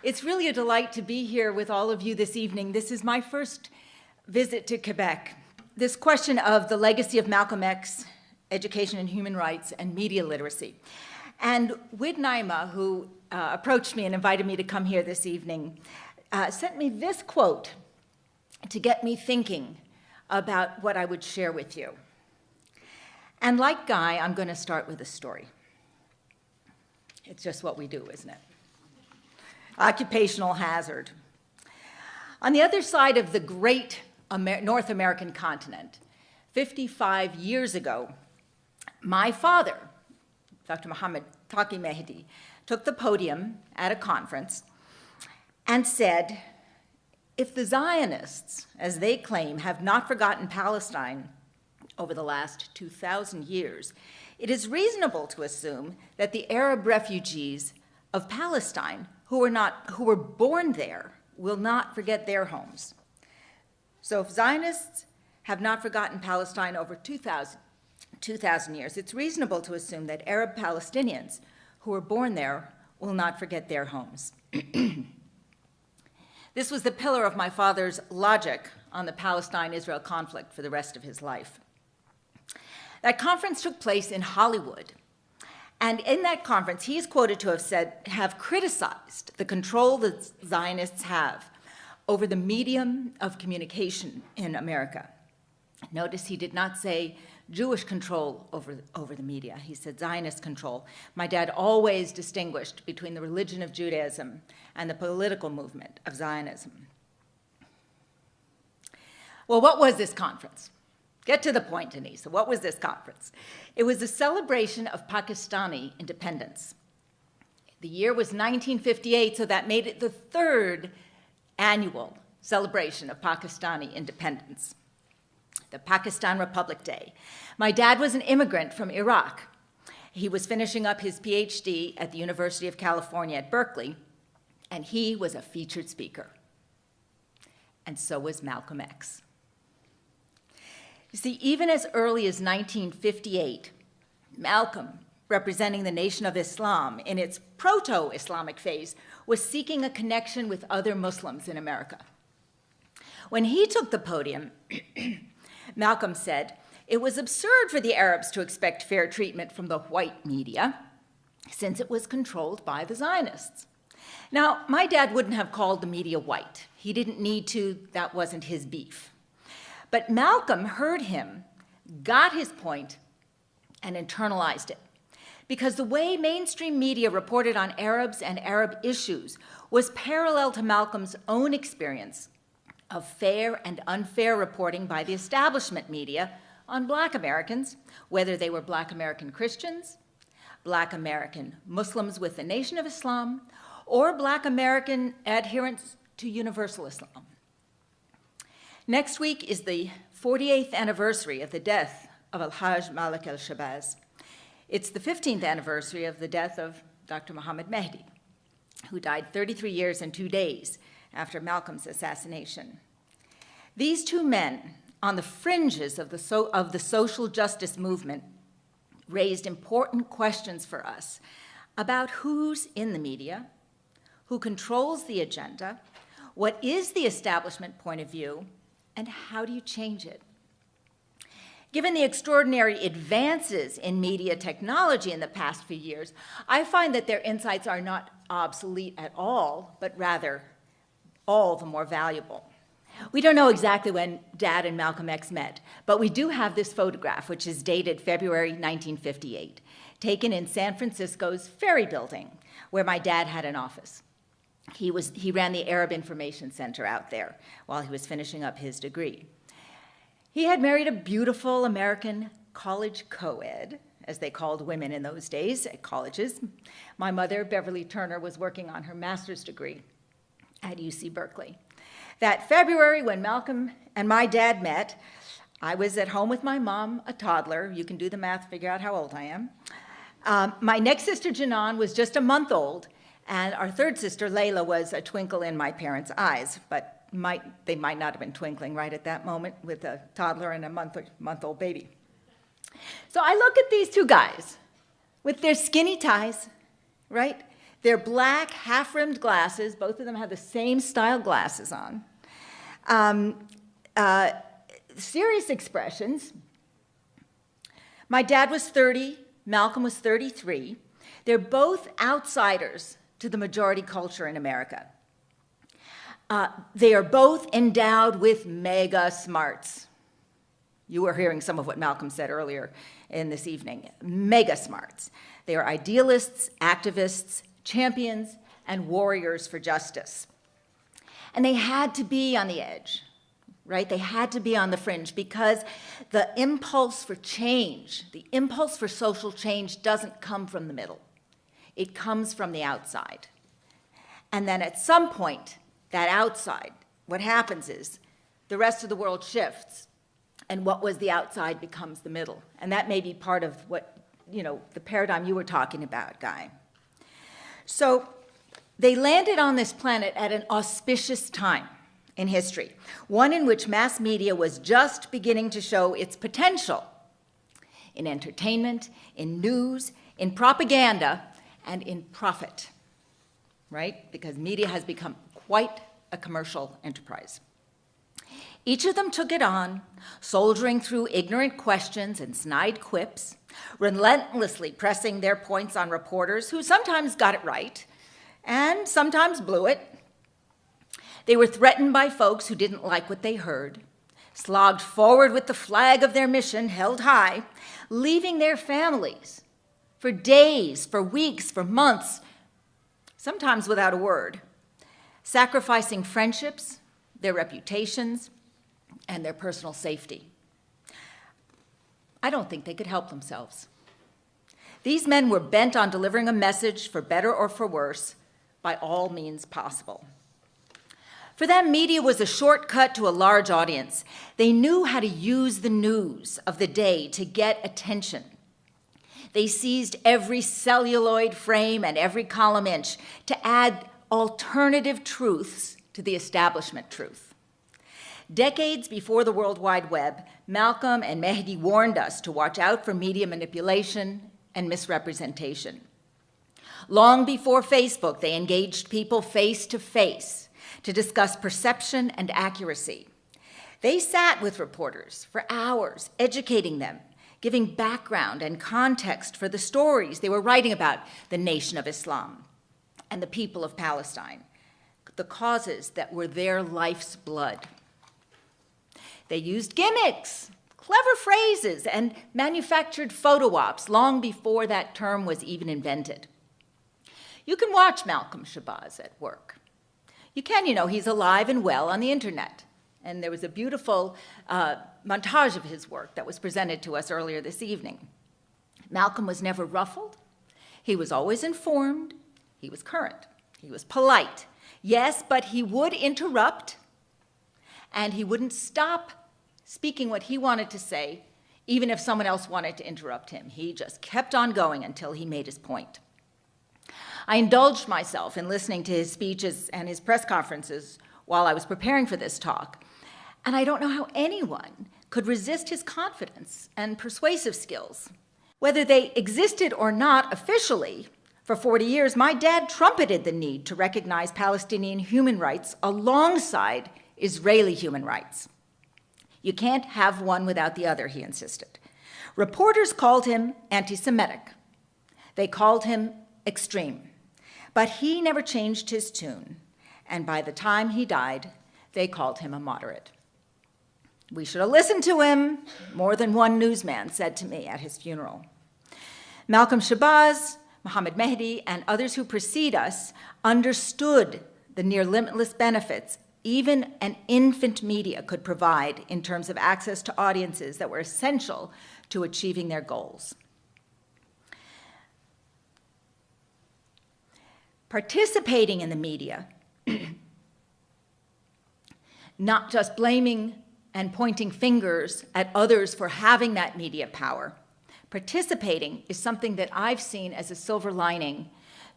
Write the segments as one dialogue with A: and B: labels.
A: It's really a delight to be here with all of you this evening. This is my first visit to Quebec. This question of the legacy of Malcolm X, education and human rights, and media literacy. And Wid Naima, who approached me and invited me to come here this evening, sent me this quote to get me thinking about what I would share with you. And like Guy, I'm going to start with a story. It's just what we do, isn't it? Occupational hazard. On the other side of the great North American continent, 55 years ago, my father, Dr. Mohammad T, Mehdi, took the podium at a conference and said, if the Zionists, as they claim, have not forgotten Palestine over the last 2,000 years, it is reasonable to assume that the Arab refugees of Palestine who were born there will not forget their homes. So if Zionists have not forgotten Palestine over 2,000 years, it's reasonable to assume that Arab Palestinians who were born there will not forget their homes. This was the pillar of my father's logic on the Palestine-Israel conflict for the rest of his life. That conference took place in Hollywood. And in that conference, he is quoted to have criticized the control that Zionists have over the medium of communication in America. Notice he did not say Jewish control over the media. He said Zionist control. My dad always distinguished between the religion of Judaism and the political movement of Zionism. Well, what was this conference? Get to the point, Denise. So what was this conference? It was a celebration of Pakistani independence. The year was 1958, so that made it the third annual celebration of Pakistani independence, the Pakistan Republic Day. My dad was an immigrant from Iraq. He was finishing up his PhD at the University of California at Berkeley, and he was a featured speaker. And so was Malcolm X. You see, even as early as 1958, Malcolm, representing the Nation of Islam in its proto-Islamic phase, was seeking a connection with other Muslims in America. When he took the podium, Malcolm said, it was absurd for the Arabs to expect fair treatment from the white media, since it was controlled by the Zionists. Now, my dad wouldn't have called the media white. He didn't need to. That wasn't his beef. But Malcolm heard him, got his point, and internalized it. Because the way mainstream media reported on Arabs and Arab issues was parallel to Malcolm's own experience of fair and unfair reporting by the establishment media on Black Americans, whether they were Black American Christians, Black American Muslims with the Nation of Islam, or Black American adherents to Universal Islam. Next week is the 48th anniversary of the death of Hajj Malcolm Shabazz. It's the 15th anniversary of the death of Dr. Mohammad Mehdi, who died 33 years and 2 days after Malcolm's assassination. These two men, on the fringes of the social justice movement, raised important questions for us about who's in the media, who controls the agenda, what is the establishment point of view, and how do you change it? Given the extraordinary advances in media technology in the past few years, I find that their insights are not obsolete at all, but rather all the more valuable. We don't know exactly when Dad and Malcolm X met, but we do have this photograph, which is dated February 1958, taken in San Francisco's Ferry Building, where my dad had an office. He ran the Arab Information Center out there while he was finishing up his degree. He had married a beautiful American college co-ed, as they called women in those days at colleges. My mother, Beverly Turner, was working on her master's degree at UC Berkeley. That February, when Malcolm and my dad met, I was at home with my mom, a toddler. You can do the math, figure out how old I am. My next sister, Janan, was just a month old, and our third sister, Layla, was a twinkle in my parents' eyes, but they might not have been twinkling right at that moment with a toddler and a month-old baby. So I look at these two guys with their skinny ties, right? They're black, half-rimmed glasses. Both of them have the same style glasses on. Serious expressions. My dad was 30, Malcolm was 33. They're both outsiders to the majority culture in America. They are both endowed with mega smarts. You were hearing some of what Malcolm said earlier in this evening. Mega smarts. They are idealists, activists, champions, and warriors for justice. And they had to be on the edge, right? They had to be on the fringe because the impulse for change, the impulse for social change doesn't come from the middle. It comes from the outside. And then at some point, that outside, what happens is the rest of the world shifts, and what was the outside becomes the middle. And that may be part of what, the paradigm you were talking about, Guy. So they landed on this planet at an auspicious time in history, one in which mass media was just beginning to show its potential in entertainment, in news, in propaganda, and in profit, right? Because media has become quite a commercial enterprise. Each of them took it on, soldiering through ignorant questions and snide quips, relentlessly pressing their points on reporters who sometimes got it right and sometimes blew it. They were threatened by folks who didn't like what they heard, slogged forward with the flag of their mission held high, leaving their families for days, for weeks, for months, sometimes without a word, sacrificing friendships, their reputations, and their personal safety. I don't think they could help themselves. These men were bent on delivering a message, for better or for worse, by all means possible. For them, media was a shortcut to a large audience. They knew how to use the news of the day to get attention. They seized every celluloid frame and every column inch to add alternative truths to the establishment truth. Decades before the World Wide Web, Malcolm and Mehdi warned us to watch out for media manipulation and misrepresentation. Long before Facebook, they engaged people face to face to discuss perception and accuracy. They sat with reporters for hours, educating them, giving background and context for the stories they were writing about the Nation of Islam and the people of Palestine, the causes that were their life's blood. They used gimmicks, clever phrases, and manufactured photo ops long before that term was even invented. You can watch Malcolm Shabazz at work. You can, he's alive and well on the internet. And there was a beautiful montage of his work that was presented to us earlier this evening. Malcolm was never ruffled. He was always informed. He was current. He was polite. Yes, but he would interrupt, and he wouldn't stop speaking what he wanted to say, even if someone else wanted to interrupt him. He just kept on going until he made his point. I indulged myself in listening to his speeches and his press conferences while I was preparing for this talk, and I don't know how anyone could resist his confidence and persuasive skills. Whether they existed or not officially, for 40 years, my dad trumpeted the need to recognize Palestinian human rights alongside Israeli human rights. You can't have one without the other, he insisted. Reporters called him anti-Semitic. They called him extreme. But he never changed his tune, and by the time he died, they called him a moderate. We should have listened to him, more than one newsman said to me at his funeral. Malcolm Shabazz, Mohammad Mehdi, and others who precede us understood the near limitless benefits even an infant media could provide in terms of access to audiences that were essential to achieving their goals. Participating in the media, not just blaming and pointing fingers at others for having that media power. Participating is something that I've seen as a silver lining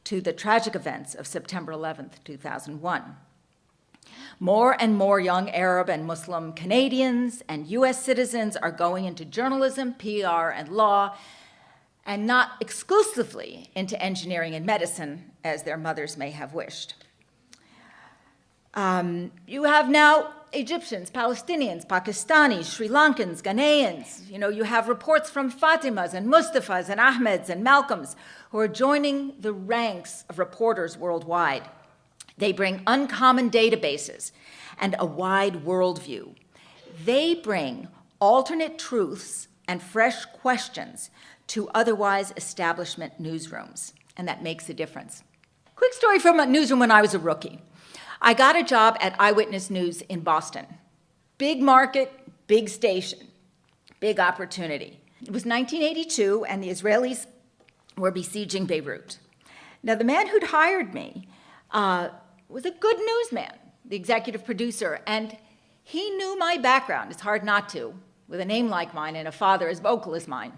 A: to the tragic events of September 11th, 2001. More and more young Arab and Muslim Canadians and US citizens are going into journalism, PR, and law and not exclusively into engineering and medicine, as their mothers may have wished. You have now Egyptians, Palestinians, Pakistanis, Sri Lankans, Ghanaians. You have reports from Fatimas and Mustafas and Ahmeds and Malcolms who are joining the ranks of reporters worldwide. They bring uncommon databases and a wide worldview. They bring alternate truths and fresh questions to otherwise establishment newsrooms, and that makes a difference. Quick story from a newsroom when I was a rookie. I got a job at Eyewitness News in Boston. Big market, big station, big opportunity. It was 1982, and the Israelis were besieging Beirut. Now, the man who'd hired me was a good newsman, the executive producer, and he knew my background. It's hard not to, with a name like mine and a father as vocal as mine.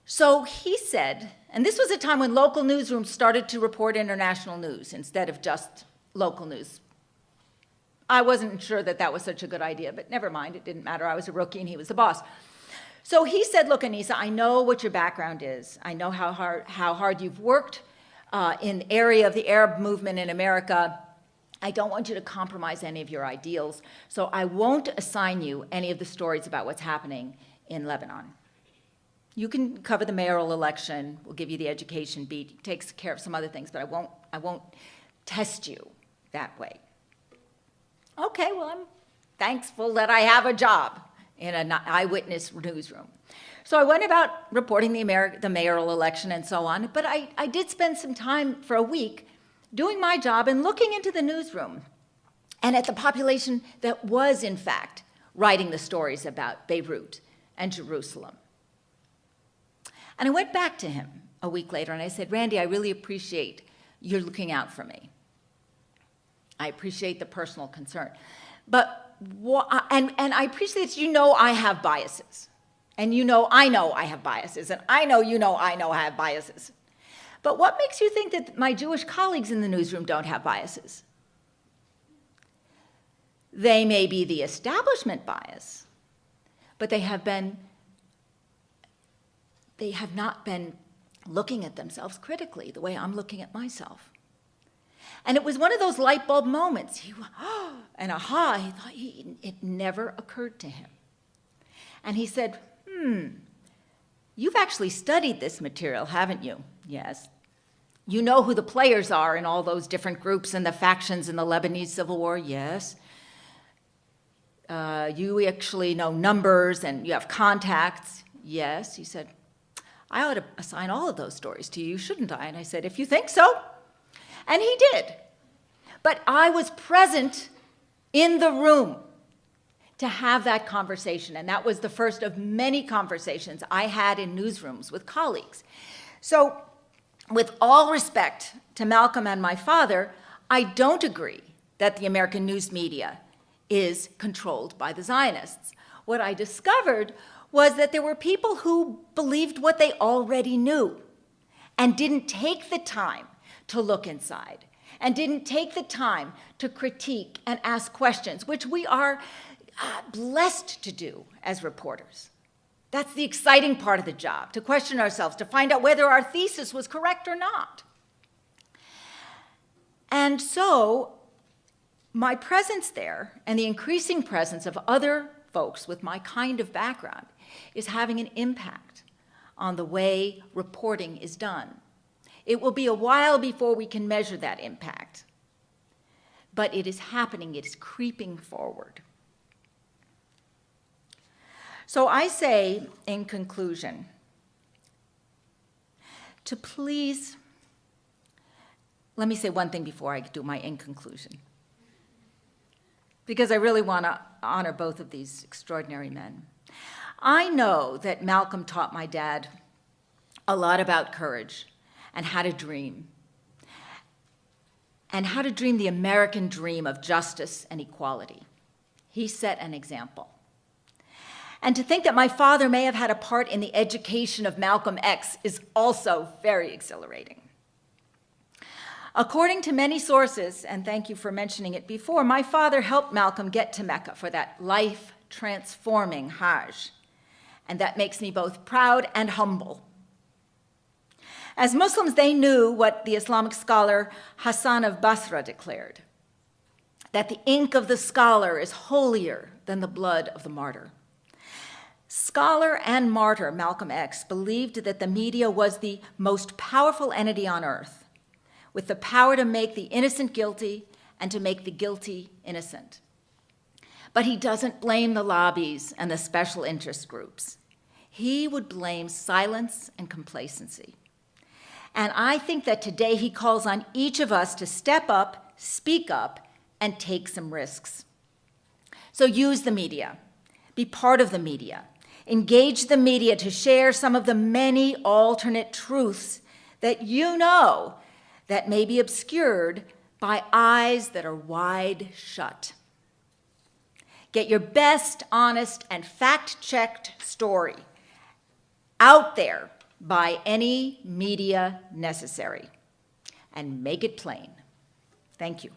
A: So he said, and this was a time when local newsrooms started to report international news instead of just local news. I wasn't sure that that was such a good idea, but never mind, it didn't matter. I was a rookie and he was the boss. So he said, look, Anissa, I know what your background is. I know how hard you've worked in the area of the Arab movement in America. I don't want you to compromise any of your ideals, so I won't assign you any of the stories about what's happening in Lebanon. You can cover the mayoral election. We'll give you the education beat. It takes care of some other things, but I won't test you that way. Okay, well, I'm thankful that I have a job in an eyewitness newsroom. So I went about reporting the mayoral election and so on, but I did spend some time for a week doing my job and looking into the newsroom and at the population that was, in fact, writing the stories about Beirut and Jerusalem. And I went back to him a week later and I said, Randy, I really appreciate you're looking out for me. I appreciate the personal concern. But, and I appreciate that I have biases. And I know I have biases. And I know I have biases. But what makes you think that my Jewish colleagues in the newsroom don't have biases? They may be the establishment bias, but they have not been looking at themselves critically the way I'm looking at myself. And it was one of those light bulb moments. He thought it never occurred to him. And he said, you've actually studied this material, haven't you? Yes. You know who the players are in all those different groups and the factions in the Lebanese civil war? Yes. You actually know numbers and you have contacts? Yes. He said, I ought to assign all of those stories to you, shouldn't I? And I said, if you think so. And he did. But I was present in the room to have that conversation. And that was the first of many conversations I had in newsrooms with colleagues. So with all respect to Malcolm and my father, I don't agree that the American news media is controlled by the Zionists. What I discovered was that there were people who believed what they already knew and didn't take the time to look inside and didn't take the time to critique and ask questions, which we are blessed to do as reporters. That's the exciting part of the job, to question ourselves, to find out whether our thesis was correct or not. And so my presence there and the increasing presence of other folks with my kind of background is having an impact on the way reporting is done. It will be a while before we can measure that impact, but it is happening, it is creeping forward. So I say, in conclusion, to please, let me say one thing before I do my in conclusion, because I really want to honor both of these extraordinary men. I know that Malcolm taught my dad a lot about courage and how to dream the American dream of justice and equality. He set an example. And to think that my father may have had a part in the education of Malcolm X is also very exhilarating. According to many sources, and thank you for mentioning it before, my father helped Malcolm get to Mecca for that life-transforming Hajj. And that makes me both proud and humble As Muslims, they knew what the Islamic scholar Hassan of Basra declared, that the ink of the scholar is holier than the blood of the martyr. Scholar and martyr Malcolm X believed that the media was the most powerful entity on earth, with the power to make the innocent guilty and to make the guilty innocent. But he doesn't blame the lobbies and the special interest groups. He would blame silence and complacency. And I think that today he calls on each of us to step up, speak up, and take some risks. So use the media, be part of the media, engage the media to share some of the many alternate truths that you know that may be obscured by eyes that are wide shut. Get your best, honest, and fact-checked story out there by any media necessary, and make it plain. Thank you.